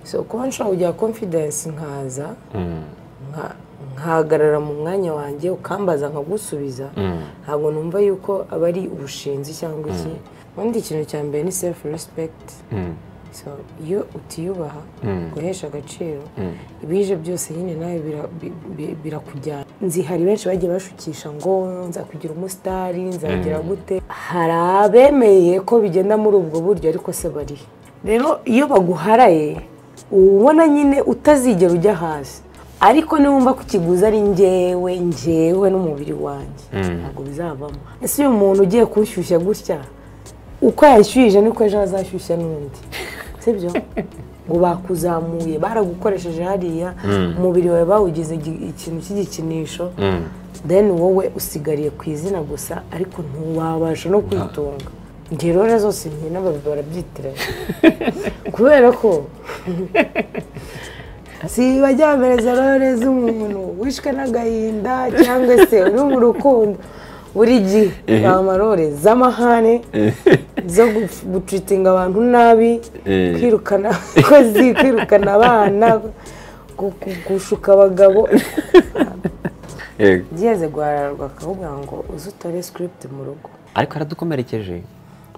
so kuba nshobora kugira confidence nkaza nkahagarara mu mwanya wanjye ukambaza nkagusubiza ntabwo numva yuko aba ari ubushinzi cyangwa iki ubundi ikintu cya mbere ni self respect so iyo utiyubaha guhesha agaciro ibije byose nyine nawe birakujyana nzi hari benshi bagiye bashukisha ngo nzakugira umusitari nzagira gute hari abemeye ko bigenda muri ubwo buryo ariko se bari rero iyo baguharaye ubona nyine utazigera ujya hasi ariko niwumva ko ikiguzi ari njyewe n'umubiri wanjye ntabwo bizavamo ese uyu muntu ugiye kuwushyushya gutya uko yashyuhije niko ejo azashyushya n'undi sibyo ngo bakuzamuye baragukoresheje hariya umubiri wawe bawugize ikintu cy'igikinisho then wowe usigariye ku izina gusa ariko ntiwabasha no kwitunga ngerore zose nkina barabyitiranya kubera ko si bajya bamereza rore z'umuntu wishwe n'agahinda cyangwa se uri mu rukundo buri gihe amarore z'amahane zo gutritinga abantu nabi kwirukana abakozi kwirukana abana gushuka abagabo byeze guhararwa akavuga ngo uzi utore script mu rugo ariko aradukomerekeje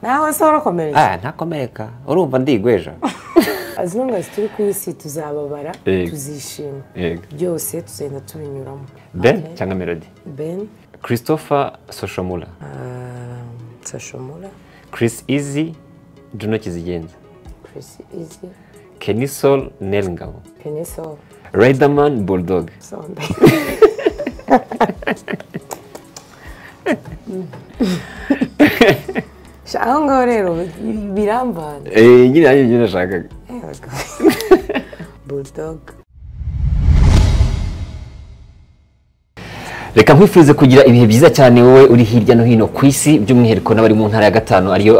nawe se warakomereka ntakomereka urumva ndigweja as long as turi ku isi tuzababara tuzishima byose tuzenda tubinyuramo Ben cyangwa Melody Ben Christopher Soshomura Soshomura Chris Easy Juno Kizigenza Chris Easy Kenny Sol Nelngabo Kenny Sol Riderman Bulldog Sunday aho ngaho rero biramvana nyine nanjye ibyo nashakaga Bulldog reka nkwifurize kugira ibihe byiza cyane wowe uri hirya no hino ku isi by'umwihariko n'abari mu ntara ya gatanu ariyo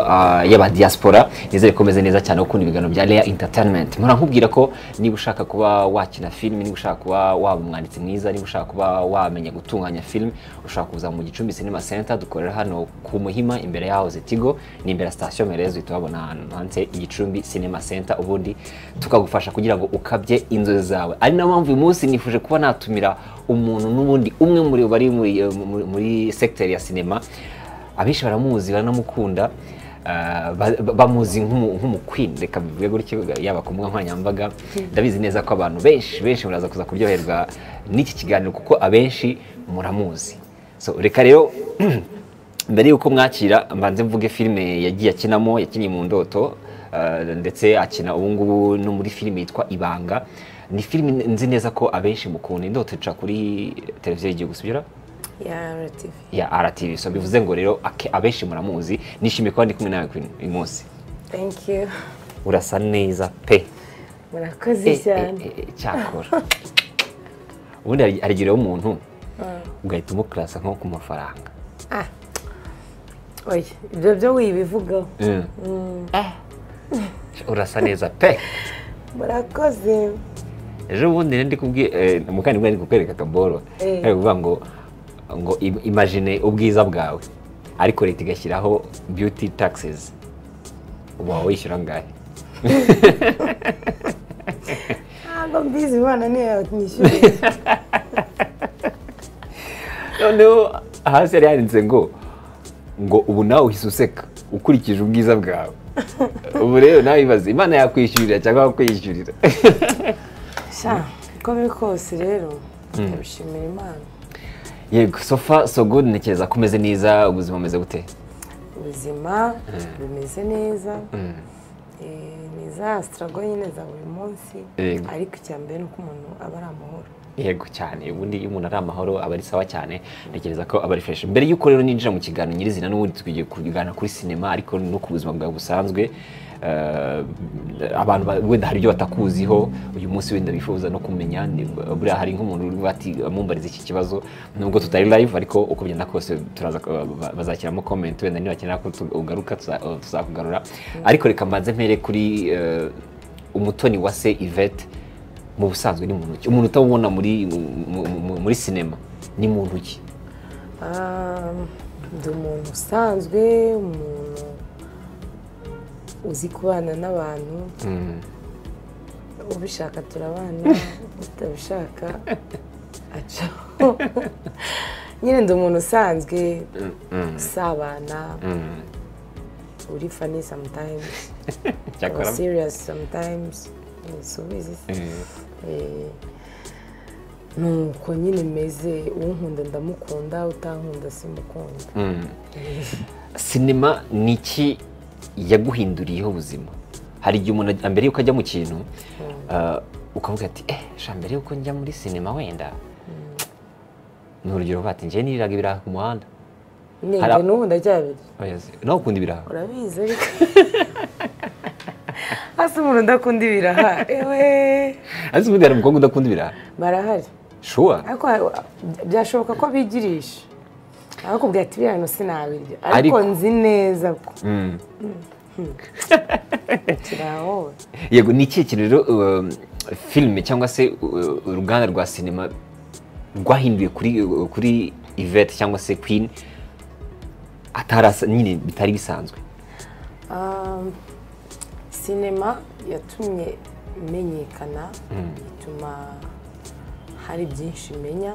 y'aba diaspora nizere komeze neza cyane ukunda ibiganiro bya Rare Entertainment mpora nkubwira ko niba ushaka kuba wakina film niba ushaka kuba waba umwanditsi mwiza niba ushaka kuba wamenya gutunganya film ushaka kuza mu Gicumbi Cinema Center dukorera hano ku Muhima imbere yaho Zetigo ni imbere ya station Merezo itubona hanze Gicumbi Cinema Center ubundi tukagufasha kugira ngo ukabye inzozi zawe ari na mpamvu uyu munsi nifuje kuba natumira umuntu n'ubundi umwe muri bari muri sector ya cinema abishi baramuzi banamukunda bamuzi nk'umuqueen reka bivuge gutyo yaba ku nkoranyambaga ndabizi neza ko abantu benshi muraza kuza kuryoherwa n'iki kiganiro kuko abenshi muramuzi so reka rero mbere yuko mwakira mbanze mvuge filime yagiye akinamo yakiniye mu ndoto ndetse akina ubu ngubu no muri filime yitwa Ibanga ni filime nzi neza ko abenshi mukunda indoto ica kuri televiziyo y'igihugu subira ya RTV so bivuze ngo rero abenshi muramuzi nishimiye ko ndi kumwe nawe uyu munsi thank you urasa neza pe murakoze cyane cyakora ubundi arigireho umuntu ugahita umuklasa nko ku mafaranga oya ibyo byo wibivugaho urasa neza pe murakoze ejo bundi ndi kubwiye mukandi mwari kukwereka kaboro ari kuvuga ngo imagine ubwiza bwawe ariko leta igashyiraho beauty taxes uba wishyura ngahe ntabwo mbizi bana niyo nyishyura noneho hasi yari yanditse ngo ubu nawe uhise useka ukurikije ubwiza bwawe ubu rero nawe ibaze imana yakwishyurira cyangwa wakwishyurira uko biri kose rero ndabishimira imana yego so far so good ntekereza ko umeze neza ubuzima bumeze gute ubuzima bumeze neza ni za struggle nyine za buri munsi ariko icyambere ni uko umuntu aba ari amahoro yego cyane ubundi iyo umuntu ari amahoro aba ari sawa cyane ntekereza ko aba ari fresh mbere yuko rero ninjira mu kiganiro nyirizina n'ubundi tugiye kuganira kuri sinema ariko no ku buzima bwawe busanzwe abantu wenda hari ibyo batakuziho uyu munsi wenda bifuza no kumenya buriya hari nk'umuntu uri bati amumbariza iki kibazo nubwo tutari live ariko uko byenda kose turaza bazakiramo comment wenda niba bakenera ko ugaruka tuzakugarura ariko reka mbanze mpere kuri Umutoni Uwase Yvette mu busanzwe ni muntu ki umuntu utabona muri sinema ni muntu ki ndi umuntu usanzwe umuntu uzi kubana n'abantu ubishaka turabana utabishaka acaho nyine ndi umuntu usanzwe usabana uri funny sometimes or serious sometimes subizi nuko nyine meze unkunda ndamukunda utankunda simukunda. Sinema ni iki yaguhinduriyeho ubuzima? Hari igihe umuntu mbere yuko ajya mu kintu ukavuga ati sha mbere yuko njya muri sinema wenda ni urugero bati njye niriraga ibiraha ku muhanda njye n'ubu ndacyabiri nawe ukunda ibiraha urabizi ariko hasi umuntu udakunda ibiraha hasi ubundi hari umukobwa udakunda ibiraha barahari shuwa ariko byashoboka ko bigirisha abakubwira ati biriya sinabirya ariko nzi neza ko kiraho. Yego, ni ikihe kintu rero filime cyangwa se uruganda rwa sinema rwahinduye kuri Yvette cyangwa se Queen atarasa nyine bitari bisanzwe? Sinema yatumye menyekana, ituma hari byinshi menya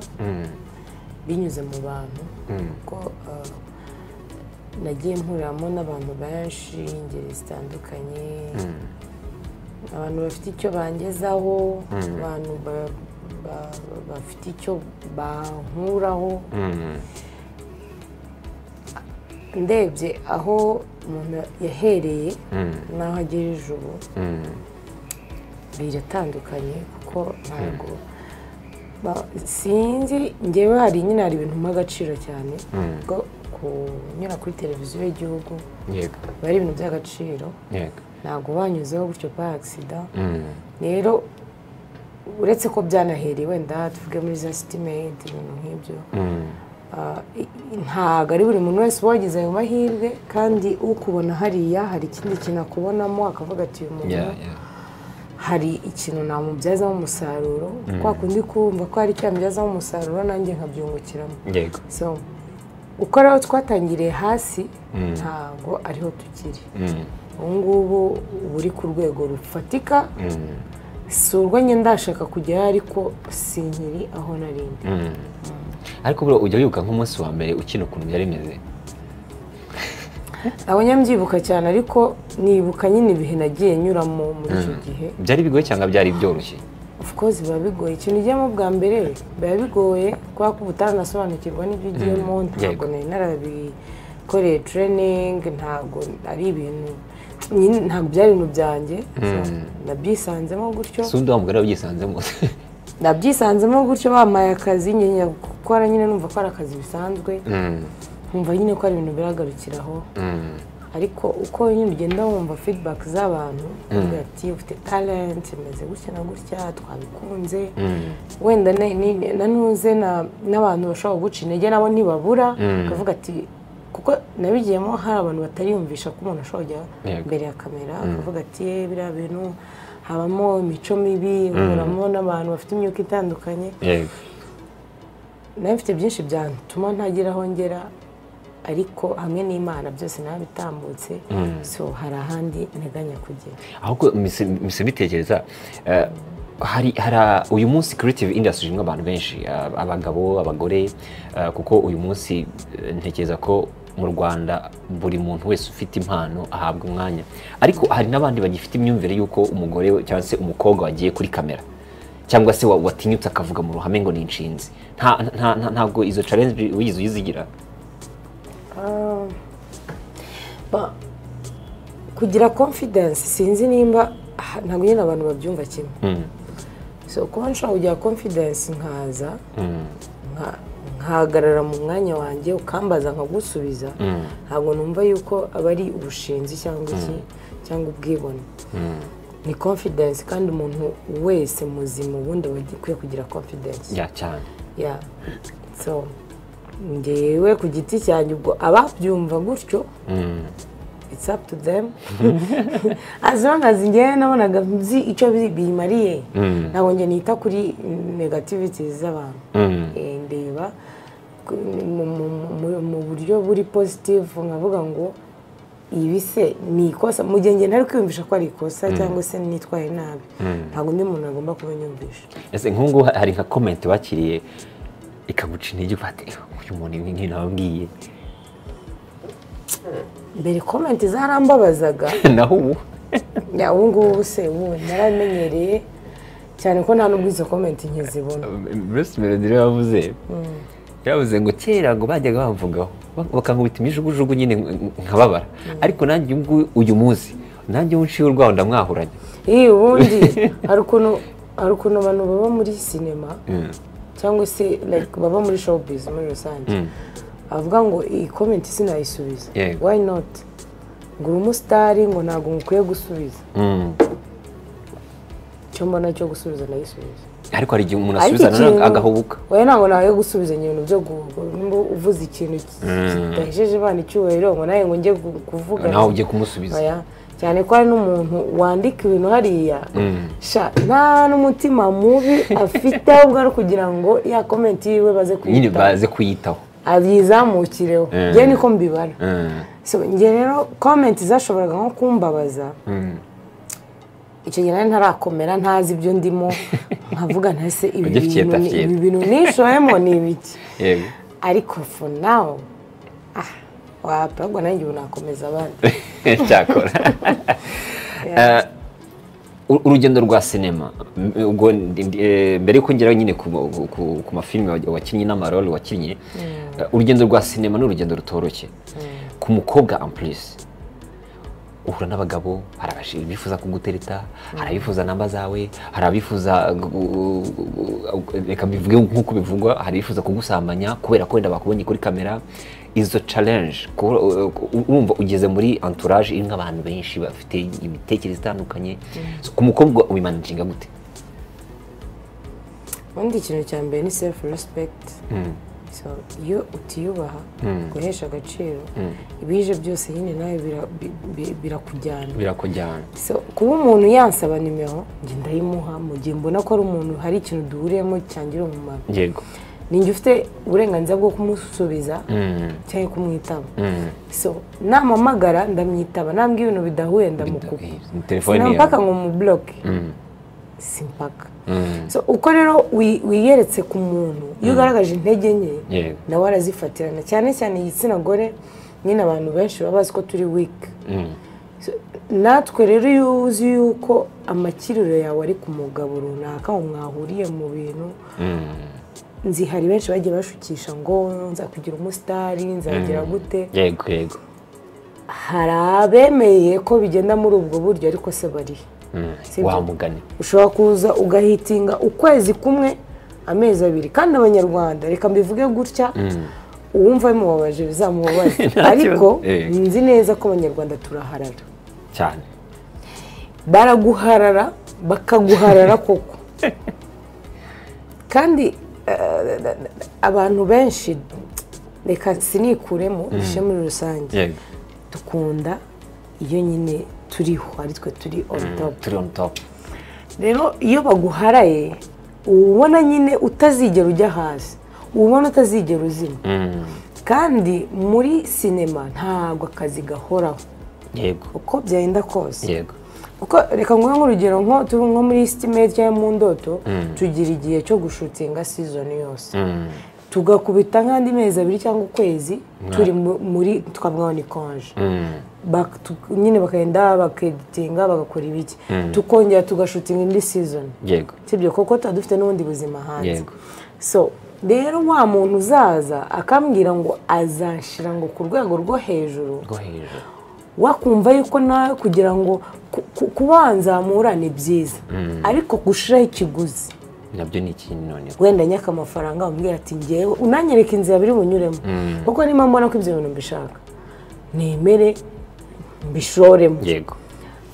binyuze mu bantu kuko nagiye mpuriramo n'abantu benshi ingeri zitandukanye, abantu bafite icyo bangezaho, abantu bafite icyo bankuraho. Ndebye aho umuntu yahereye n'aho agejeje ubu biratandukanye kuko ntabwo sinzi ngewe hari ibintu mp'agaciro cyane kuko kunyura kuri televiziyo y'igihugu biba ari ibintu by'agaciro, ntabwo banyuzeho gutyo pa agisida. Rero uretse ko byanahereye wenda tuvuge muri za sitimenti ibintu nk'ibyo, ntabwo ari buri muntu wese wagize ayo mahirwe, kandi ukubona hariya hari ikindi kintu akubonamo akavuga ati uyu muntu hari ikintu namubyazamo umusaruro, kwa kundi kumva ko hari icyo yamubyazamo umusaruro nanjye nkabyungukiramo. So uko rero twatangiriye hasi ntabwo ariho tukiri ubu ngubu, uba uri ku rwego rufatika, si urwo njye ndashaka kugeraho ariko sinkiri aho narindi. Ariko bro ujya wibuka nk'umunsi wa mbere ukina ukuntu byari bimeze? Abo nyambyibuka cyane, ariko nibuka nyine ibihe nagiye nyuramo muri icyo gihe. Byari bigoye cyangwa byari byoroshye? Of course biba bigoye, ikintu ujyamo bwa mbere biba bigoye kubera ko utanasobanukirwa n'ibyo ugiyemo, ntabwo nari narabikoreye training, ntabwo ari ibintu ntabwo byari ibintu byanjye, nabyisanzemo gutyo. Sundi wa mugore wabyisanzemo? Nabyisanzemo gutyo, bamaye akazi nyine gukora, nyine numva ko ari akazi bisanzwe, nkumva nyine ko ari ibintu biragarukiraho. Ariko uko nyine ugenda wumva feedback z'abantu, uvuga ati ufite talent, imeze gutya na gutya, twabikunze, wenda nanuze n'abantu bashobora guca intege nabo ntibabura, ukavuga ati kuko nabigiyemo hari abantu batariyumvisha ko umuntu ashobora kujya imbere ya kamera, akavuga ati biriya bintu habamo imico mibi, uhuramo n'abantu bafite imyuka itandukanye. Nawe mfite byinshi byatuma ntagira aho ngera, ariko hamwe n'Imana byose nabitambutse, so hari ahandi nteganya kugera. Ahubwo mise bitekereza hari uyu munsi creative industry irimo abantu benshi, abagabo, abagore, kuko uyu munsi ntekereza ko mu Rwanda buri muntu wese ufite impano ahabwa umwanya, ariko hari n'abandi bagifite imyumvire y'uko umugore cyangwa se umukobwa wagiye kuri kamera cyangwa se watinyutse akavuga mu ruhame ngo ni inshinzi. Ntabwo izo challenge wigize uyizigira? Kugira confidence sinzi nimba ntabwo nyine abantu babyumva kimwe. So kuba nshobora kugira confidence nkaza nkahagarara mu mwanya wanjye ukambaza nkagusubiza, ntabwo numva yuko aba ari ubushinzi cyangwa ubwibone. Ni confidence, kandi umuntu wese muzima ubundi akwiye kugira confidence. Cyane. So ngewe ku giti cyanjye ubwo ababyumva gutyo, it's up to them. As long as ngewe nabonaga nzi icyo bimariye, ntabwo njye nita kuri negativities z'abantu. Ndeba mu buryo buri positive, nkavuga ngo ibi se ni ikosa mu gihe njye ntari kwiyumvisha ko ari ikosa cyangwa se nitwaye nabi ntabwo undi muntu agomba kubinyumvisha. ese nk'ubu hari nka comment bakiriye ikaguca intege ufate uyu muntu ibi nababwiye mbere comment zarambabazaga naho ubu ya ubu ngubu se ubu naramenyereye cyane ko nta n'ubwo izo comment nkizibona. Bruce Melody yavuze ngo kera ngo bajyaga bavugaho bakankubita imijugujugu nyine nkababara ariko nanjye uyu munsi nanjye unciye urwaho ndamwahuranye. Ubundi hari ukuntu abantu baba muri sinema cyangwa se like baba muri showbiz muri rusange avuga ngo iyi comment sinayisubiza. Why not? ngo uri umusitari ngo ntabwo mukwiye gusubiza. Cyo mbona cyo gusubiza nayisubiza. Ariko hari igihe umuntu asubizana agahubuka. Oya ntabwo nawe gusubiza ibintu byo nimba uvuze ikintu kidahejeje bana icyubahiro ngo nawe ngo njye kuvuga nawe ujye kumusubiza. Oya cyane ko hari n'umuntu wandika ibintu hariya nta n'umutima mubi afite ahubwo ari kugira ngo ya comment yiwe baze kuyitaho abizamukireho. Njye niko mbibara. So njye rero comment zashoboraga nko kumbabaza icyo gihe nari ntarakomera ntazi ibyo ndimo nkavuga ntase ibi bintu nishoyemo ni ibiki. Ariko for now wapagwa nanjye ubu nakomeza abandi cyakora. Urugendo rwa sinema ubwo mbere yuko ngera nyine ku mafilime wakinnye n'amarole wakinnye urugendo rwa sinema ni urugendo rutoroshye ku mukobwa en plus uhura n'abagabo hari abifuza kugutereta hari abifuza namba zawe hari abifuza reka bivuge nk'uko bivugwa hari abifuza kugusambanya kubera ko wenda bakubonye kuri kamera. Izo challenge urumva ugeze muri entourage irimo abantu benshi bafite imitekerereze itandukanye ku mukobwa ubimanaginga gute? ubundi ikintu cya mbere ni self respect. So iyo utiyubaha guhesha agaciro ibije byose nyine nawe birakujyana. So kuba umuntu yansaba nimero njye ndayimuha mu gihe mbona ko ari umuntu hari ikintu duhuriyemo cyangira umumaro. Yego ninjye ufite uburenganzira bwo kumusubiza cyangwa kumwitaba. So namamagara ndamwitaba nambwe ibintu bidahuye ndamukupa sinampaka ngo mu block simpaka. So uko rero wiyeretse ku muntu iyo ugaragaje intege nke nawe arazifatirana cyane cyane igitsina gore nyine abantu benshi baba bazi ko turi weak. natwe rero iyo uzi yuko amakiriro yawe ari ku mugabo runaka mwahuriye mu bintu nzi hari benshi bagiye bashukisha ngo nzakugira umusitari nzagira gute. Yego hari abemeye ko bigenda muri ubwo buryo ariko se bari wamugane ushobora kuza ugahitinga ukwezi kumwe amezi abiri kandi abanyarwanda reka mbivuge gutya uwumva bimubabaje bizamubabaze ariko nzi neza ko abanyarwanda turaharara cyane baraguharara bakaguharara koko kandi abantu benshi reka sinikuremo ishe muri rusange dukunda iyo nyine turiho ari twe turi on top. Rero iyo baguharaye ubona nyine utazigera ujya hasi ubona utazigera uzima. kandi muri sinema ntabwo akazi gahoraho uko byagenda kose. Uko reka nguhe nk'urugero nko muri estimate cyangwa mu ndoto tugira igihe cyo gushutinga season yose tugakubita nk'andi mezi abiri cyangwa ukwezi turi muri twavuga ni konje nyine bakagenda bakeditinga bagakora ibiki tukongera tugashutinga indi season. Sibyo koko tuba dufite n'ubundi buzima hanze. So rero wa muntu uzaza akambwira ngo azashira ngo ku rwego rwo hejuru wakumva yuko nawe kugira ngo kubanzamura ni byiza ariko gushiraho ikiguzi nabyo ni ikintu none wenda nyaka amafaranga umbwira ati ngewe unanyereka inzira biri bunyuremo kuko niba mbona ko ibyo bintu mbishaka nemere mbishoremo.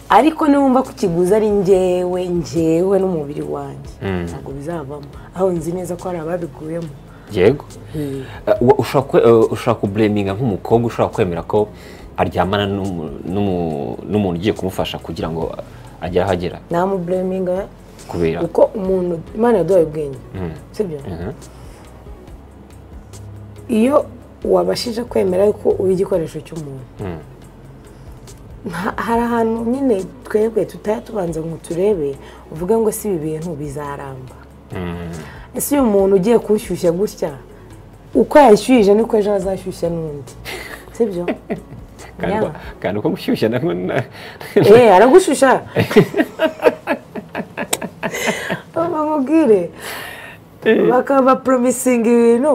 Ariko niwumva ko kiguzi ari ngewe n'umubiri wanjye ntabwo bizavamo aho nzi neza ko hari ababiguyemo. ushaka kublaminga nk'umukobwa ushaka kwemera ko aryamana n'umuntu ugiye kumufasha kugira ngo agere ahagera? namublaminga kubera uko umuntu Imana yaduhaye ubwenge sibyo iyo wabashije kwemera yuko uri igikoresho cy'umuntu hari ahantu nyine twebwe tutaya tubanza ngo turebe uvuge ngo si ibi bintu bizaramba. Ese uyu muntu ugiye kuwushyushya gutya uko yashyuhije niko ejo azashyushya n'undi, sibyo? kandi uko gushyushya aragushyushya bamubwire bakaba promising ibintu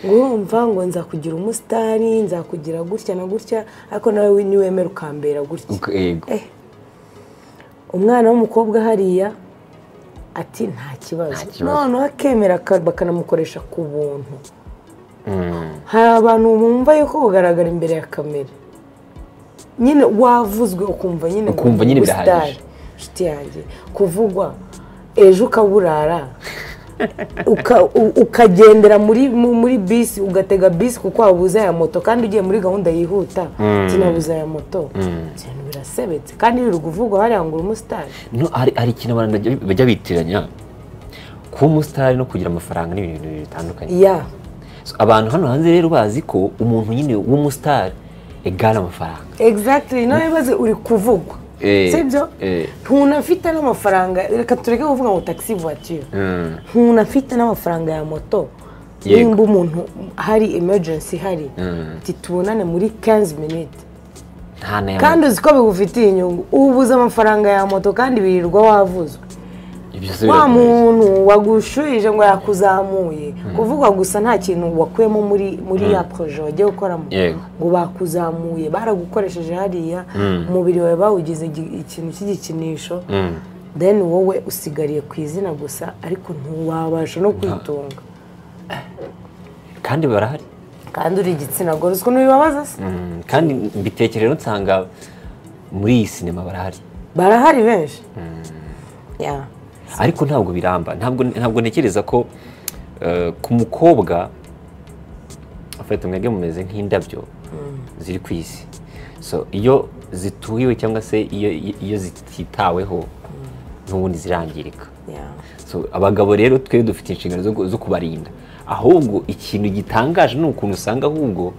ngo urumva ngo nzakugira umusitari, nzakugira gutya na gutya, ariko nawe niwemera ukambera gutya. Umwana w'umukobwa hariya ati nta kibazo, noneho akemera bakanamukoresha ku buntu. Hari abantu bumva yuko kugaragara imbere ya kamera nyine wavuzwe ukumva nyine birahagije. Inshuti yanjye kuvugwa ejo ukaburara ukagendera muri bisi, ugatega bisi kuko wabuze ya moto kandi ugiye muri gahunda yihuta kinabuze ya moto, cyane birasebetse kandi biri kuvugwa hariya ngo umusitari. No, hari ikintu abantu bajya bitiranya kuba umusitari no kugira amafaranga n'ibintu bitandukanye. Abantu hano hanze rero bazi ko umuntu nyine w'umusitari egana amafaranga. Exactly, nawe baze uri kuvugwa. Sibyo? Ntunafite n'amafaranga, reka tureke kuvuga ngo taxi voiture. Ntunafite n'amafaranga ya moto. Nimba umuntu hari emergency hari titubonane muri 15 minutes. Kandi uzi ko bigufitiye inyungu. Ubuze amafaranga ya moto kandi birirwa wavuzwe. Wa muntu wagushuhije ngo yakuzamuye kuvuga gusa nta kintu wakuyemo muri ya projet wagiye gukoramo ngo bakuzamuye, baragukoresheje hariya umubiri wawe bawugize ikintu cy'igikinisho, then wowe usigariye ku izina gusa ariko ntuwabasha no kwitunga. Kandi barahari, kandi uri igitsina gore uziko ntibibabaza se. Kandi mbitekerero nsanga muri iyi sinema barahari benshi. Ariko ntabwo biramba, ntabwo ntekereza ko ku mukobwa afite mwege mumeze nk'indabyo ziri ku isi. So iyo zituhiwe cyangwa se iyo zititaweho n'ubundi zirangirika. So abagabo rero twe dufite inshingano zo kubarinda, ahubwo ikintu gitangaje ni ukuntu usanga ahubwo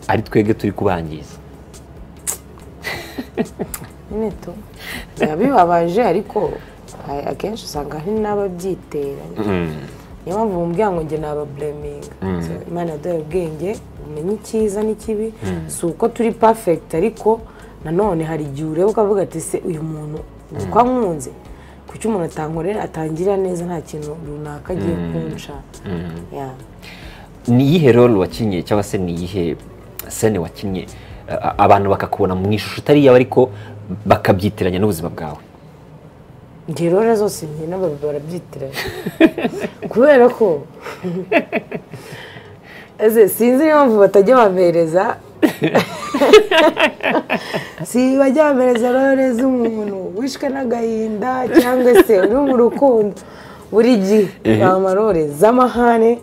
ari twege turi kubangiza. Neto yabibabaje ariko akenshi usanga hari n'ababyitera. Niyo mpamvu mumbwira ngo njye nabablaminga. Imana yaduhaye ubwenge umenye icyiza n'ikibi, si uko turi perfect ariko nanone hari igihe ureba ukavuga ati se uyu muntu uko amwunze kuki umuntu atankorera atangira neza nta kintu runaka agiye kunca. Ni iyihe role wakinnye cyangwa se ni iyihe scene wakinnye abantu bakakubona mu ishusho itari yawe ariko bakabyitiranya n'ubuzima bwawe? Njye role zose njye n'abantu barabyitiranya kubera ko sinzi niyo mpamvu batajya bampereza si bajya bampereza role z'umuntu wishwe n'agahinda cyangwa se uri mu rukundo. Buri gihe amarore z'amahane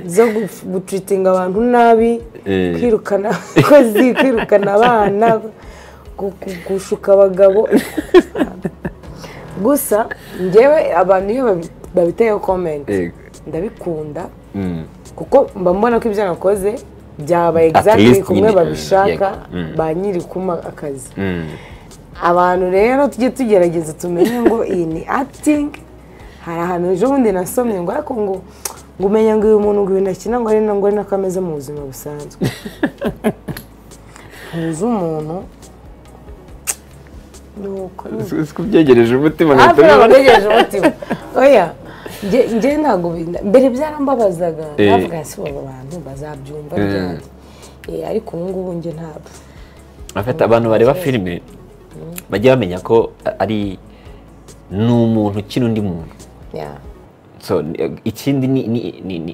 zo gutritinga abantu nabi, kwirukana abakozi, kwirukana abana, gushuka abagabo. Gusa njyewe abantu iyo babiteyeho comment ndabikunda kuko mba mbona ko ibyo nakoze byabaye exactly kumwe babishaka ba nyiri kuma akazi. Abantu rero tujye tugerageza tumenye ngo iyi ni acting. Hari ahantu ejo bundi nasomye ngo ariko ngo umenya ngo uyu muntu ngo ibintu akina ngo ari nakameze mu buzima busanzwe. Ntuzi umuntu nuko kubyegereje umutima ngejeje umutima. Oya njye ntabwo mbere byarambabazaga navuga si abo bantu bazabyumva ryari, ariko ubu ngubu njye ntabwo. Afite abantu bareba filime bajya bamenya ko ari n'umuntu ukina undi muntu. So ikindi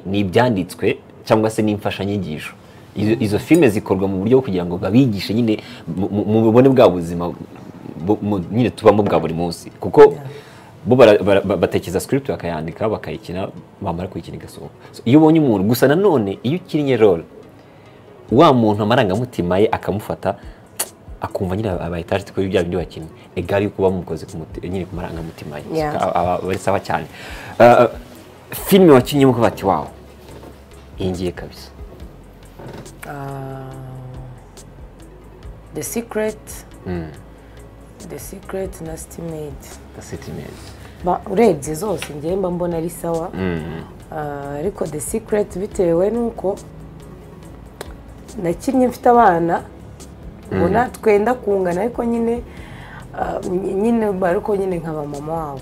ni ibyanditswe cyangwa se n'imfashanyigisho. Izo filime zikorwa mu buryo kugira ngo babigishe nyine mu bubone bwa buzima nyine tubamo bwa buri munsi, kuko bo batekereza script bakayandika bakayikina bamara kuyikina igasohoka. Iyo ubonye umuntu gusa nanone iyo ukinnye role wa muntu amarangamutima ye akamufata akumva nyine abayitaje kuri bya bindi bakinnye egari kuba mukoze nyine ku marangamutima ye bari sawa cyane. Filime wakinnye muko bati wow iyi ngiye kabisa. The Secret na Stimate. Urebye zose ngiye mba mbona ari sawa, ariko The Secret bitewe nuko nakinnye mfite abana ubona twenda kungana, ariko nyine ariko nyine nkaba mama wabo,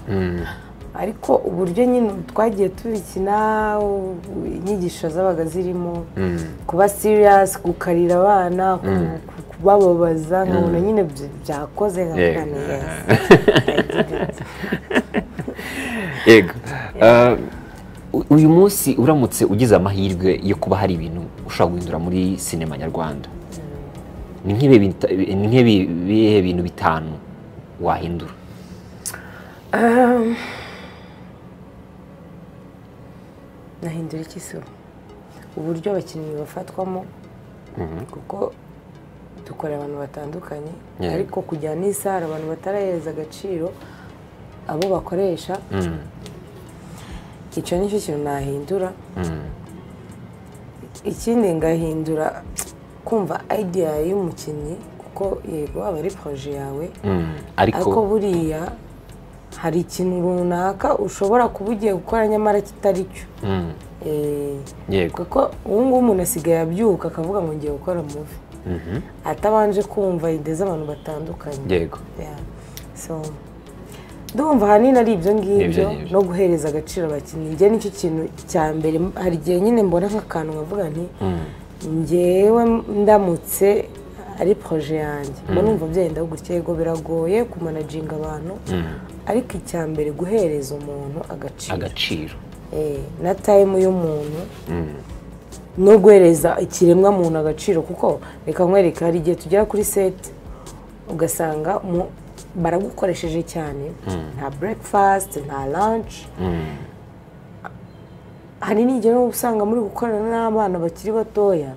ariko uburyo nyine twagiye tubikina, inyigisho zabaga zirimo kuba serious, gukarira abana, kubababaza, nkabona nyine byakoze nkavuga neza. Yego, uyu munsi uramutse ugize amahirwe yo kuba hari ibintu ushobora guhindura muri sinema nyarwanda, ni nk'ibihe bintu bitanu wahindura? Nahindura iki se? Uburyo abakinnyi bafatwamo, kuko dukora abantu batandukanye, ariko kujya n'isara abantu bataraheza agaciro abo bakoresha, icyo nicyo kintu nahindura. Ikindi ngahindura kumva idea y'umukinnyi, kuko yego aba ari projet yawe, ariko buriya hari ikintu runaka ushobora kuba ugiye gukora nyamara kitari cyo. Kuko ubu ngubu umuntu asigaye abyuka akavuga ngo ngiye gukora movie, atabanje kumva ide z'abantu batandukanye. So ndumva ahanini ari ibyo ngibyo, no guhereza agaciro abakinnyi. Njye nicyo kintu cya mbere. Hari igihe nyine mbona nk'akantu nkavuga nti njyewe ndamutse ari projet yanjye, mbona numva byenda gutya, yego biragoye kumanaginga abantu, ariko icya mbere guhereza umuntu agaciro, na time y'umuntu, no guhereza ikiremwa muntu agaciro. Kuko reka nkwereka, hari igihe tugera kuri set ugasanga baragukoresheje cyane, nta breakfast, nta lunch, hari n'igihe usanga muri gukorana n'abana bakiri batoya,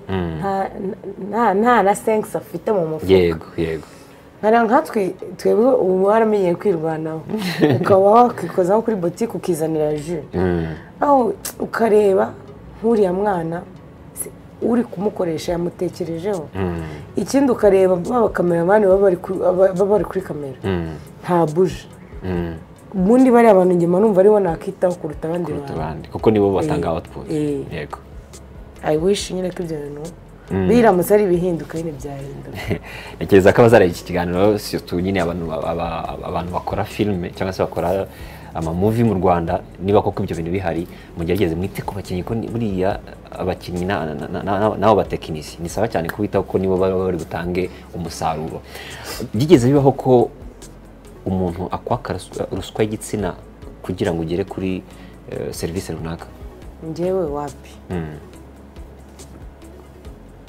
nta na sense afite mu mufuka. Nkatwe twebwe ubu waramenyeye kwirwanaho, ukaba wakikozaho kuri boutique ukizanira jus, aho ukareba nk'uriya mwana uri kumukoresha yamutekerejeho. Ikindi ukareba b'abakameramani baba bari kuri kamera, nta buje. Ubundi bari abantu ngema numva aribo nakitaho kuruta abandi bantu, kuko nibo batanga output. Yego, I wish nyine ko ibyo bintu biramutse ari ibihinduka nyine byahinduka. Ntekereza ko abazareba iki kiganiro surtout nyine abantu bakora filime cyangwa se bakora amamuvi mu Rwanda, niba koko ibyo bintu bihari, mugerageze mwite ku bakinnyi, ko buriya abakinnyi nabo batekinisi ni sawa cyane kubitaho, ko nibo bari gutange umusaruro. Byigeze bibaho ko umuntu akwaka ruswa y'igitsina kugira ngo ugere kuri serivisi runaka? Njyewe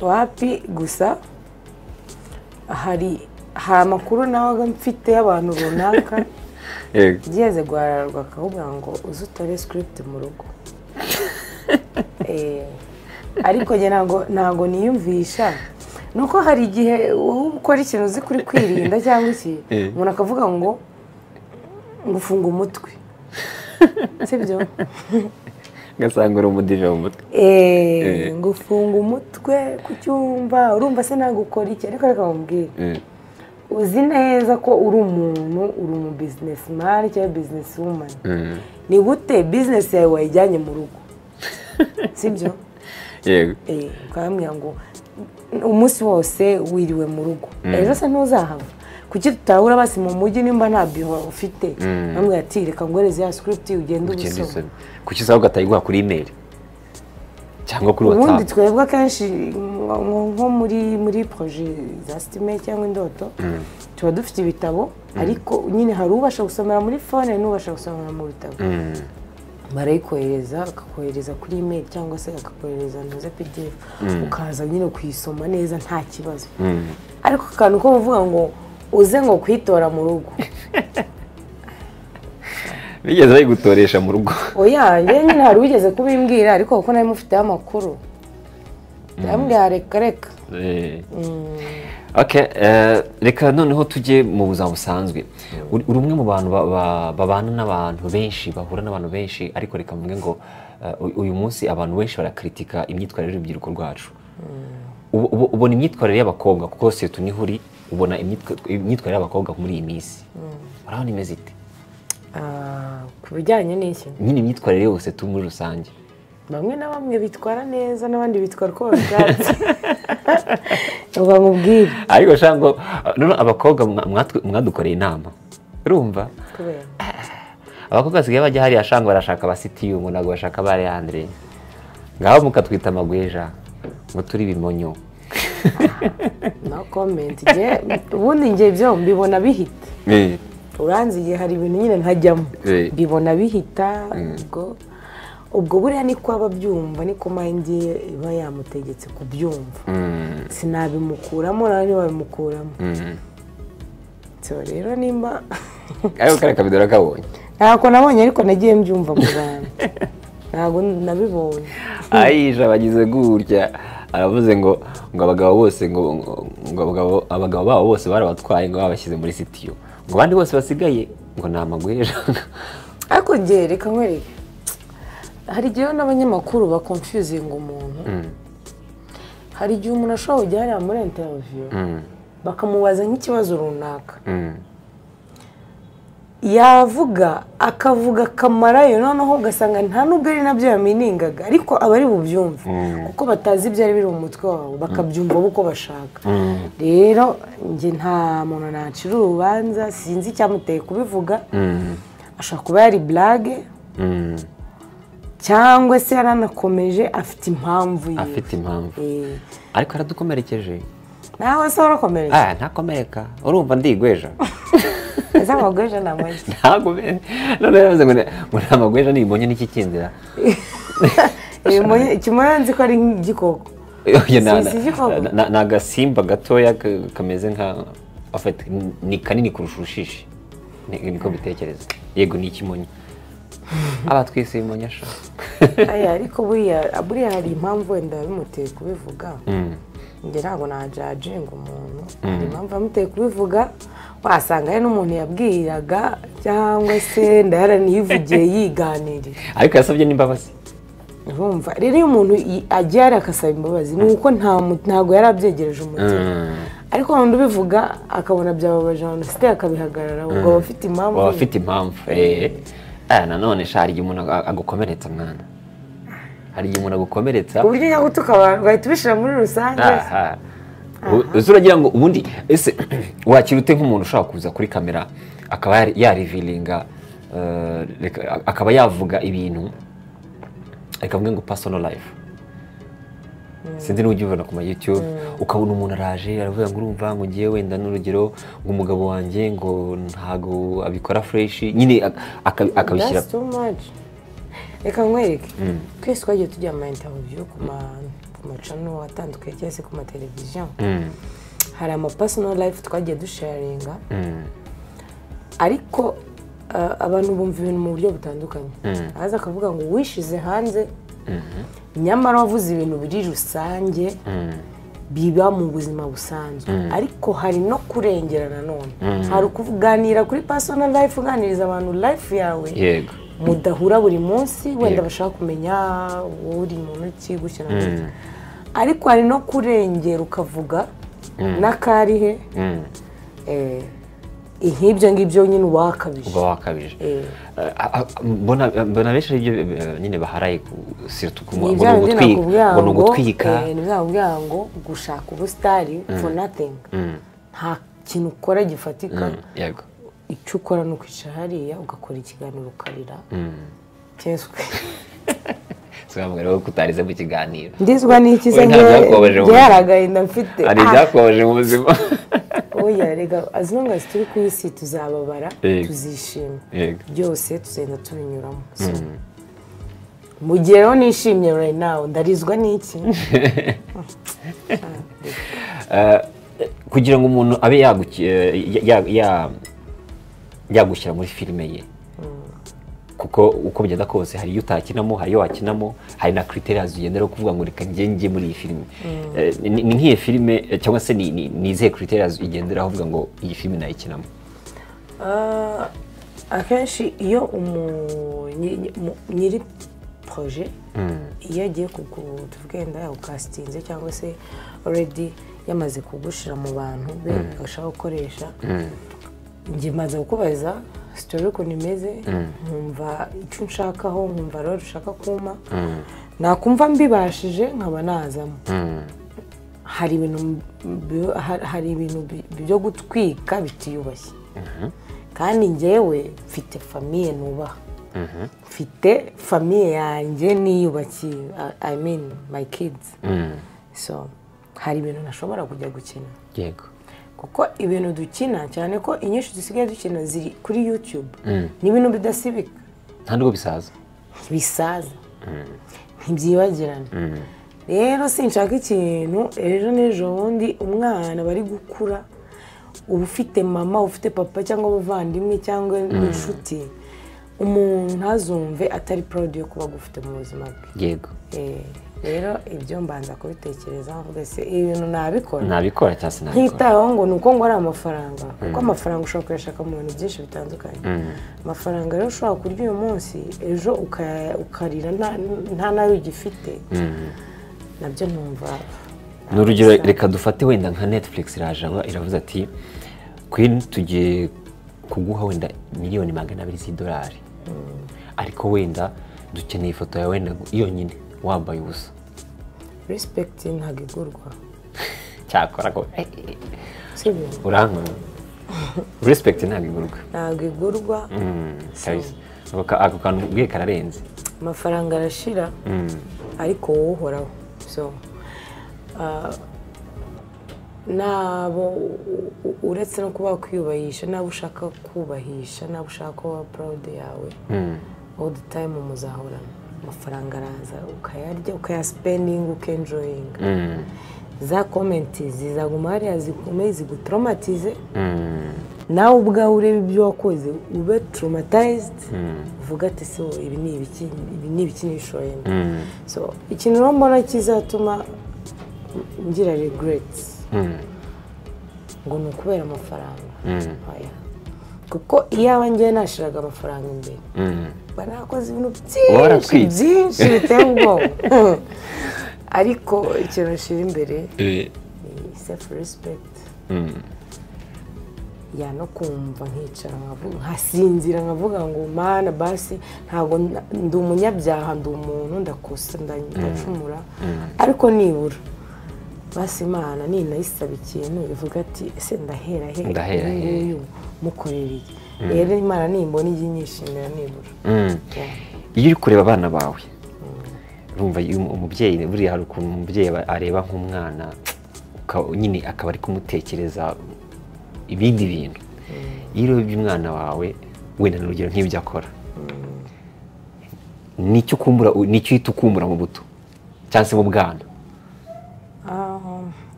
wapi gusa hari amakuru nawe mfite y'abantu runaka ngeze guhararwa akavuga ngo uzutore script mu rugo. Ariko njye ntago niyumvisha, nuko hari igihe ukora ikintu uzi kuri kwirinda cyangwa iki, umuntu akavuga ngo ngufunga umutwe, sibyo? Ngasanga uri umudive mu mutwe, ngufunga umutwe kucyumva, urumva se nagukora iki? Ariko reka mubwire, uzi neza ko uri umuntu, uri umu businessman cyangwa business woman, ni gute business yawe wayijyanye mu rugo, sibyo? Yego, ukambwira ngo umunsi wose wiriwe mu rugo, ejo se ntuzahava. Kuki tutahura basi mu mujyi nimba nta biro ufite, bamwe ati reka ngoreze ya script ugende ubisoma. Kuki sawa gatayiguha kuri email cyangwa kuri WhatsApp? Ubundi twebwe kenshi nko muri projet za Stimate cyangwa Indoto, tuba dufite ibitabo, ariko nyine hari ubasha gusomera muri phone, n'ubasha gusomera mu bitabo. Barayikohereza, akakohereza kuri email cyangwa se akakohereza ntuze PDF, ukaza nyine kuyisoma neza nta kibazo. Ariko akantu ko uvuga ngo uze ngo kwitora mu rugo, bigeze bayigutoresha mu rugo? Oya, njye nyine hari ugeze kubimbwira, ariko kuko nari mufite amakuru ndambwira reka. Okay, reka noneho tujye mu buzima busanzwe. Uri umwe mu bantu babana n'abantu benshi, bahura n'abantu benshi, ariko reka mvuge ngo uyu munsi abantu benshi barakritika imyitwarire y'urubyiruko rwacu. Ubona imyitwarire y'abakobwa, kuko se tunihuri ubona imyitwarire y'abakobwa muri iyi minsi urabona imeze ite? Ku bijyanye n'iki nyine imyitwarire yose tu muri rusange. bamwe na bamwe bitwara neza n'abandi bitwara uko babishatse uba nkubwire ariko shango none abakobwa mwadukoreye inama urumva kubera abakobwa basigaye bajya hariya shango barashaka abasitiyumu ntabwo bashaka ba Leandre ngaho mukatwita amagweja ngo turi bimonyo. no comment ubundi njye ibyo mbibona bihita uranzi igihe hari ibintu nyine ntajyamo mbibona bihita ubwo buriya niko aba abyumva niko mind ye iba yamutegetse kubyumva sinabimukuramo nawe ntibabimukuramo so rero nimba ariko kare kabidora kabonye ntabwo nabonye ariko nagiye mbyumva mu bantu ntabwo nabibonye ayija bagize gutya aravuze ngo abagabo bose ngo abagabo babo bose barabatwaye ngo babashyize muri sitiyo ngo abandi bose basigaye ngo ni amagweja. ariko njye reka nkwereke hari igihe n'abanyamakuru bakonfuzinga umuntu hari igihe umuntu ashobora kujya hariya muri interview bakamubaza nk'ikibazo runaka yavuga akavuga akamarayo noneho ugasanga nta nubwo ari nabyo yaminingaga ariko aba ari bubyumve kuko batazi ibyari biri mu mutwe wabo bakabyumva uko bashaka. rero njye nta muntu nacira urubanza sinzi icyamuteye kubivuga ashobora kuba yari blague cyangwa se yaranakomeje afite impamvu ye ariko aradukomerekeje nawe se warakomereje ntakomereka urumva ndigweja ese amagweja ni amagi ntabwo none yavuze ngo nta magweja nibonye n'iki kindira ikimara nzi ko ari nk'igikoko ni agasimba gatoya kameze nka ni kanini kurusha urushishi niko bitekereza yego ni ikimonyo aba twese bimonye sha ariko buriya hari impamvu wenda bimuteye kubivuga njye ntabwo najajinga umuntu hari impamvu yamuteye kubivuga wasanga ari n'umuntu yabwiraga cyangwa se ndayaranyivugiye yiganirira ariko yasabye n'imbabazi urumva rero iyo umuntu agiye agasaba imbabazi ni uko ntabwo yari abyegereje umutima ariko umuntu ubivuga akabona byababaje abantu site akabihagarara ubwo aba afite impamvu nanone sha hari igihe umuntu agukomeretsa mwana hari igihe umuntu agukomeretsa uburyo nyagutuka abantu bahita ubishyira muri rusange uragira ngo ubundi ese wakirute nk'umuntu ushaka kuza kuri kamera akaba yarivilinga akaba yavuga ibintu akavuga ngo personal life sinzi n'ujya ubona ku ma YouTube ukabona umuntu araje aravuga ngo urumva ngo ngiye wenda n'urugero ngo umugabo wanjye ngo ntago abikora fresh nyine akabishyira reka nkwereke twese twagiye tujya mu interview ku macano atandukanye cyangwa se ku mateleviziyo hari ama personal life twagiye dusharinga ariko abantu bumva ibintu mu buryo butandukanye aza akavuga ngo wishize hanze nyamara wavuze ibintu biri rusange biba mu buzima busanzwe ariko hari no kurengera nanone hari kuganira kuri personal life uganiriza abantu life yawe yego mudahura buri munsi wenda bashaka kumenya uri muntu ki gushyira neza ariko hari no kurengera ukavuga n'akarihe nk'ibyo ngibyo nyine wakabije uba wakabije mbona benshi ibyo nyine baharaye ngo gutwika ni bya ngo gushaka ubusitari for nothing nta kintu ukora gifatika icyo ukora ni ukwicara hariya ugakora ikiganiro ukarira cyeswe twamubwira ko utarize mu kiganiro ndizwa n'iki se njye yaragahinda mfite hari ibyakubabaje mu buzima oya rega as long as turi ku isi tuzababara tuzishima byose tuzenda tubinyuramo mu gihe rero nishimye right now ndarizwa n'iki kugira ngo umuntu abe yagushyira muri filime ye kuko uko bigenda kose hari iyo utakinamo hari iyo wakinamo hari na criterias ugendera kuvuga ngo reka njye muri iyi filime ni nk'iyi filime cyangwa se ni izihe criterias ugendera uvuga ngo iyi filime nayikinamo akenshi iyo nyiri projet iyo agiye tuvuge wenda yawukasitinze cyangwa se already yamaze kugushira mu bantu be agashaka gukoresha njye maze kukubaza sitori ukuntu imeze nkumva icyo nshakaho nkumva rero ushaka kumpa nakumva mbibashije nkaba nazamo hari ibintu byo gutwika bitiyubashye kandi njyewe mfite famiye nubaha mfite famiye yanjye niyubakiye I mean my kids so hari ibintu ntashobora kujya gukina yego kuko ibintu dukina cyane ko inyinshi dusigaye dukina ziri kuri YouTube ni ibintu bidasibika nta nubwo bisaza ntibyibagirana rero sinshaka ikintu ejo n'ejo bundi umwana bari gukura uba ufite mama ufite papa cyangwa abavandimwe cyangwa n'inshuti umuntu ntazumve atari proud yo kuba gufite mu buzima bwe yego rero ibyo mbanza kubitekereza mvuga se ibintu nabikora cyangwa se nabikora ntitayeho ngo ni uko ngo ari amafaranga kuko amafaranga ushobora kuyashaka mu bintu byinshi bitandukanye amafaranga rero ushobora kurya uyu munsi ejo ukarira nta nayo ugifite nabyo numva ni urugero reka dufate wenda nka Netflix iravuze ati Queen tugiye kuguha wenda miliyoni 200 z'idolari ariko wenda dukeneye ifoto yawe wenda yonyine wambaye ubusa respect ntabwo igurwa cyakora ko sibyo urankunda respect ntabwo igurwa ako kantu ubwiye kararenze amafaranga arashira ariko wowe uhoraho so nabo uretse no kuba kwiyubahisha nabo ushaka kubahisha nabo ushaka kuba proud yawe all the time muzahorana amafaranga araza ukayarya ukayaspending ukenjoying za comment zizaguma hariya zikomeye zigutraumatize nawe ubwawe ureba ibyo wakoze ube traumatized uvuga ati so ibi ni ibiki nishoyemo so ikintu rero mbona kizatuma ngira regrets ngo ni ukubera amafaranga kuko iyo abangiye nashiraga amafaranga imbere banakoze ibintu byinshi biteye ubwoba ariko ikintu nshira imbere ni self respect no kumva nkicara nkasinzira nkavuga ngo mana basi ntabwo ndi umunyabyaha ndi umuntu ndakosa ndacumura ariko nibura basi Imana ninayisaba ikintu ivuga ati ese ndahera nguyu mukorera iki rero Imana nimbona igi nyishimira nibura iyo uri kureba abana bawe urumva umubyeyi buriya hari ukuntu umubyeyi areba nk'umwana nyine akaba ari kumutekereza ibindi bintu iyo urebye umwana wawe wenda n'urugero nk'ibyo akora nicyo uhita ukumbura mu buto cyangwa se mu bwana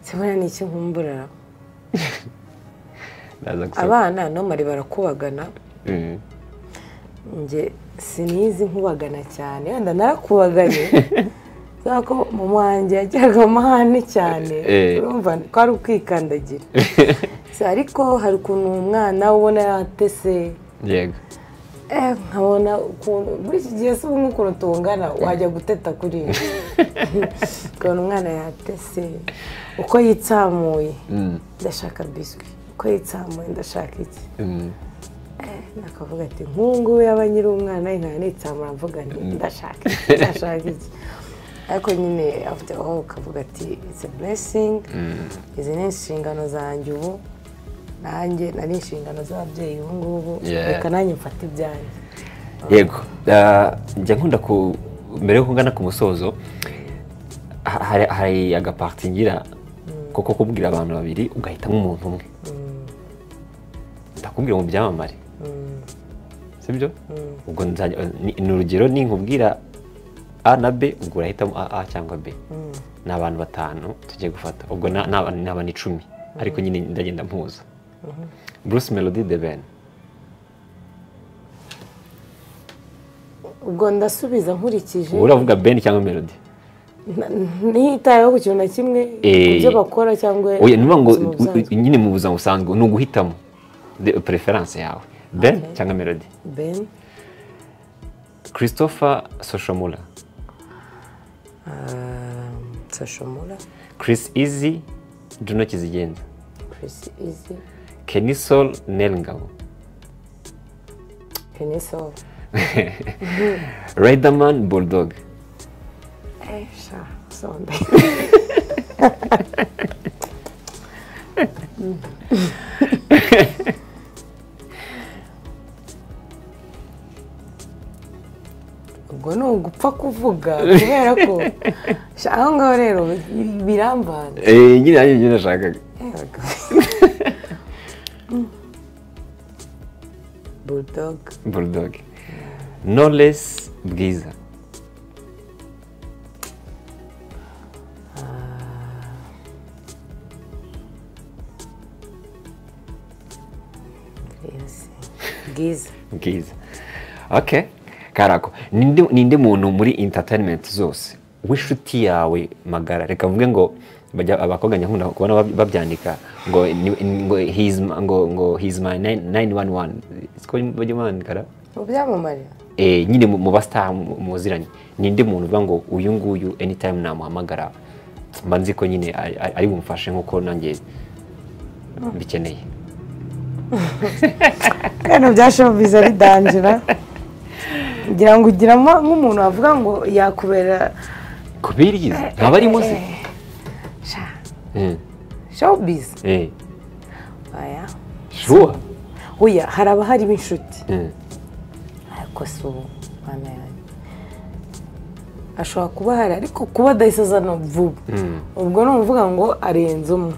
sibona n'icyo nkumbura abana nomari barakubagana njye sinizi nkubagana cyane wenda narakubaganye kubera ko mama wanjye yagiraga amahane cyane urumva ko ari ukwikandagira ariko hari ukuntu umwana ubona yatese yego nkabona ukuntu muri iki gihe se ubu nk'ukuntu tungana wajya guteta kuri ibi ukabona umwana yatese uko yitsamuye ndashaka biswi uko yitsamuye ndashaka iki nakavuga ati nk'ubu yaba nyiri umwana nkaba nitsamura mvuga nti ndashaka iki ariko nyine afite aho ukavuga ati it's a blessing izi ni inshingano zanjye ubu nanjye nari inshingano z'ababyeyi ubu ngubu reka nanjye mfate ibyanjye yego njya nkunda mbere yo kugana ku musozo hari agaparti ngira koko kubwira abantu babiri ugahitamo umuntu umwe ndakubwira mu byamamare sibyo ubwo ni urugero ninkubwira A na B ubwo urahitamo A cyangwa B ni abantu 5 tugiye gufata ubwo ni abantu 10 ariko nyine ndagenda mpuza Bruce Melody The Ben ubwo ndasubiza nkurikije uravuga Ben cyangwa Melody ntitayeho ku kintu na kimwe ibyo bakora cyangwa oya niba ngo nyine mu buzima busanzwe ni uguhitamo preference yawe Ben cyangwa Melody Ben Christopher Soshomura Soshomura Chris Easy, Juno Kizigenza. Chris Easy, Kenny Sol, Nel Ngabo. Kenny Sol. Riderman, Bulldog. Sha, sonde. ubwo ni ugupfa kuvuga kubera ko aho ngaho rero birambanza. Nyine nanjye ibyo nashakaga. Bulldog. Knowless Bwiza. Bwiza. Okay. Karako, ninde muntu muri entertainment zose w'inshuti yawe magara, reka mvuge ngo bajya abakobwa nyakunda kubona babyandika ngo he's my 911, siko bajya bandikara ubyamamare. Nyine mu bastar muziranye, ninde muntu uvuga ngo uyu nguyu anytime namuhamagara mba nzi ko nyine ari bumfashe nkuko nanjye bikeneye. Kandi byashoboza ari danger. Ngira ngo ugiramo nk'umuntu avuga ngo yakubera kubiriza ntaba ari muzi. Showbiz. Aya. Sure. Oya, haraba hari inshuti. Ariko so bana yanjye. Ashobora kuba hari ariko kuba dayisaza no vuba. Ubwo no uvuga ngo arenze umwe.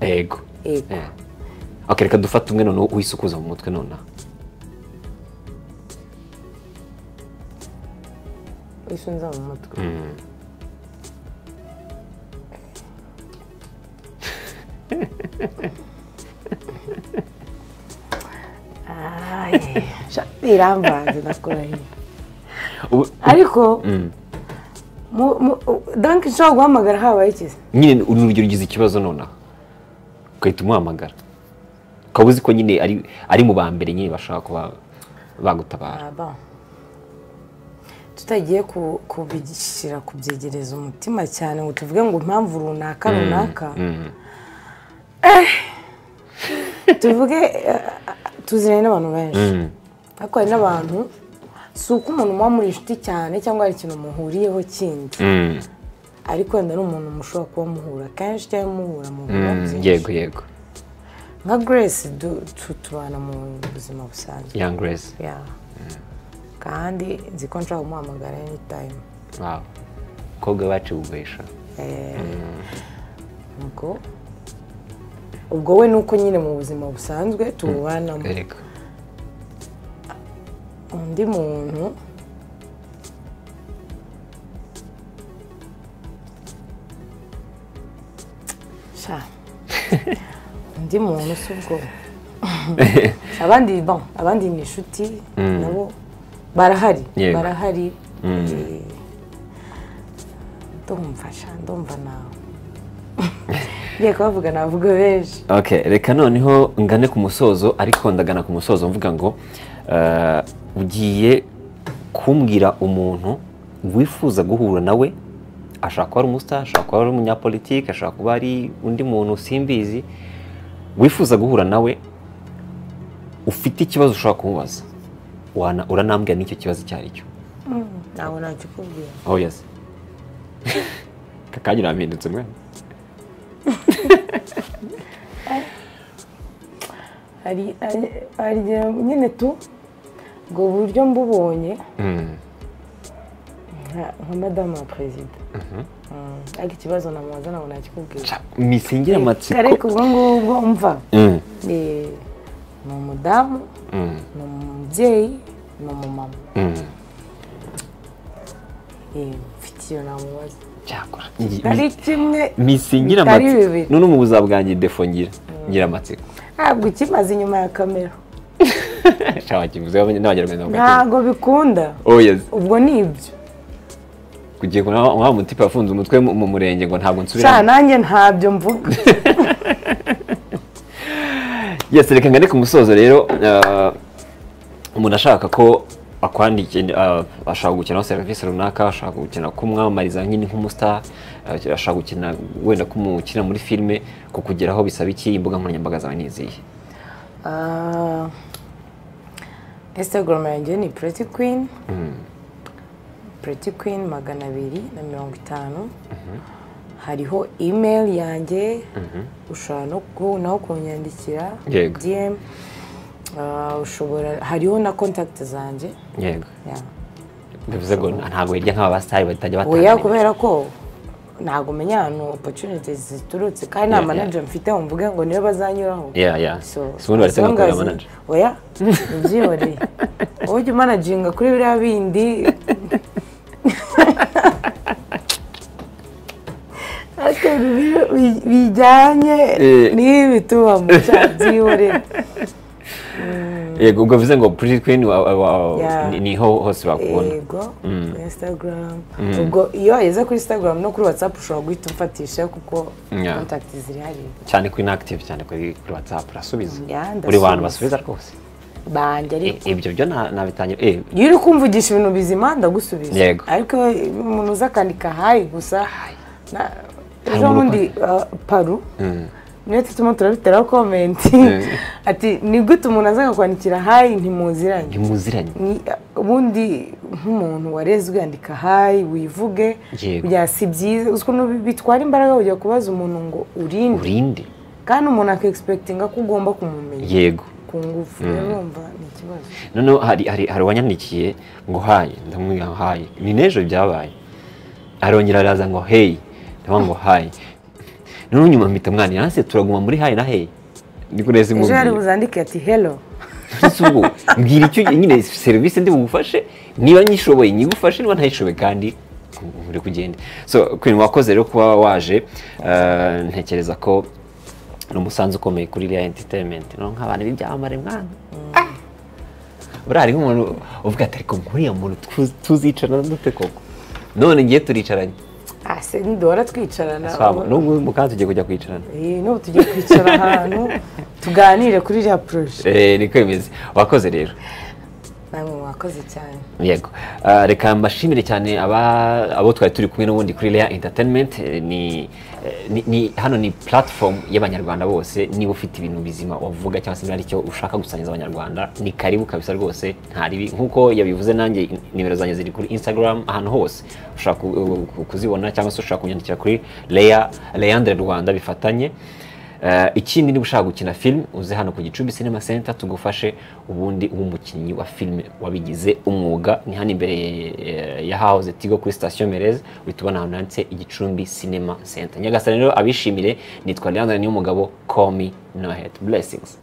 Ego. Okay, reka dufate umwe none wisukuza mu mutwe none. Isunza mu mutwe. Birambanze ndakurahiye. Ariko donc nshobora guhamagara habaye iki? Nyine urugero ugize ikibazo none ukahita umuhamagara ukaba uzi ko nyine ari mu ba mbere nyine bashaka kuba bagutabara. Tutagiye kubishyira kubyegereza umutima cyane ngo tuvuge ngo impamvu runaka tuvuge tuziranye n'abantu benshi, ariko hari n'abantu si uko umuntu muba muri inshuti cyane cyangwa hari ikintu muhuriyeho kindi, ariko wenda ni umuntu mushobora kuba muhura kenshi cyangwa muhura mu bintu byinshi. Yego nka Grace tubana mu buzima busanzwe. Young Grace. Kandi nzi ko nshaka kumuhamagara anytime. Wow. Koga bacu uguhisha. Ubwo we nuko nyine mu buzima busanzwe tubanamo. Undi muntu undi muntu si ubwo abandi ni inshuti nabo barahari. Ndumva nawe ngiye kubavuga navuga benshi. Okay, reka noneho ngane ku musozo, ariko ndagana ku musozo mvuga ngo ugiye kumbwira umuntu wifuza guhura nawe, ashaka kuba ari umustar, ashaka kuba ari umunyapolitike, ashaka kuba ari undi muntu simbizi, wifuza guhura nawe ufite ikibazo ushaka kumubaza, uranambwira n'icyo kibazo icyo ari cyo. Nawe nakikubwira. Oh yes. Kakanye urambindutse mwe. Hari nyine tu ubwo buryo mbubonye nka madame wa perezida. Ariko ikibazo namubaza nawe nakikubwira. Misingira amatsiko. Ariko ubwo ngubwo umva ni umudamu, ni umubyeyi, ni umumama. Mfite iyo namubaza. Cyakora. Ari kimwe misingira amatsiko. None mu buzima bwanjye defo ngira amatsiko. Ntabwo ikimaze inyuma ya kamera. Shawa kivuze n'abanyarwanda. Ntabwo bikunda. Oh yes. Ubwo ni ibyo. Kugiye kuna wa mutipe afunze umutwe mu murenge ngo ntabwo nsubira. Sha nanjye ntabyo mvuga. Yes, reka ngane ku musozo rero umuntu ashaka ko akwandikiye ashaka gukina serivisi runaka, ashaka gukina kumwamamariza nyine nk'umustar, ashaka gukina wenda kumukina muri filime, kukugeraho bisaba iki? Imbuga nkoranyambaga zawe ni izihe? Instagram yanjye ni Pretty Queen, Pretty Queen 250. Hariho email yanjye, ushobora naho kunyandikira DM, ushobora hariho na contact zanjye. Yego. Bivuze ngo ntabwo hirya nk'aba basitari batajya batanga. Oya, kubera ko ntabwo menya ahantu opportunities ziturutse, kandi nta manager mfite ngo mvuge ngo niyo bazanyuraho. So ubundi baretse no kugira manager. Oya, nibyihoreye. Wowe ujya managinga kuri biriya bindi. Bijyanye n'ibi tuba mu byihoreye. Yego, ubwo bivuze ngo Pretty Queen niho hose bakubona. Yego, Instagram. Ubwo iyo wageze kuri Instagram no kuri WhatsApp ushobora guhita umfatisha kuko contact ziri hari. Cyane kuri inactive, cyane kuri WhatsApp urasubiza. Buri bantu basubiza rwose. Banjye ariko ibyo byo nabitangiye. Iyo uri kumvugisha ibintu bizima ndagusubiza. Yego. Ariko umuntu uza akandika hayi gusa ejo bundi Paru niyo tutuma turabiteraho komenti ati ni gute umuntu aza akakwandikira hayi ntimuziranye. Ubundi nk'umuntu warezwe yandika hayi wivuge, si byiza ukuntu bitwara imbaraga kujya kubaza umuntu ngo urinde, kandi umuntu aka-expectinga ko ugomba kumumenya. Yego, ku ngufu. Urumva ni ikibazo. Noneho hari wanyandikiye ngo hayi, ndamubwira hayi, ni n'ejo byabaye, arongera araza ngo hey, ndabona ngo hayi, none nyuma mpita mwana yanse turaguma muri hayi na hey, ndiko neza imubwira. Ejo ari buzandike ati hello. Subu mbwira icyo nyine service ndi bugufashe, niba nyishoboye nyigufashe, niba ntayishoboye kandi muri kugenda. So Queen, wakoze rero kuba waje, ntekereza ko n'umusanzu ukomeye kuri Lea Entertainment, no nk'abantu b'ibyamamare mwana. Burari nk'umuntu uvuga ati ariko nkuriya muntu tuzicarana dute koko, none ngiye turicaranye. Se ndora twicarana. N'ubwo mukanzu tugiye kujya kwicarana. No tugiye kwicara ahantu tuganire kuri ya project. Niko bimeze. Wakoze rero. Namwe mwakoze cyane. Yego. Reka mbashimire cyane abo twari turi kumwe n'ubundi kuri Lea Entertainment. Ni hano ni platform y'abanyarwanda bose. Niba ufite ibintu bizima wavuga cyangwa se niba ari cyo ushaka gusangiza abanyarwanda, ni karibu kabisa rwose. Ntari nkuko yabivuze, nanjye nimero zanjye ziri kuri Instagram ahantu hose ushaka kuzibona, cyangwa se ushaka kunyandikira kuri Leandre Rwanda bifatanye. Ikindi niba ushaka gukina film uze hano ku Gicumbi Cinema Center tugufashe, ubundi umukinnyi wa film wabigize umwuga. Ni hano imbere ya House Tigo kuri Station Merez, witubona hano handitse Igicumbi Cinema Center. Nyagasani rero abishimire, nitwa Leandre Niyomugabo, call me no hate. Blessings.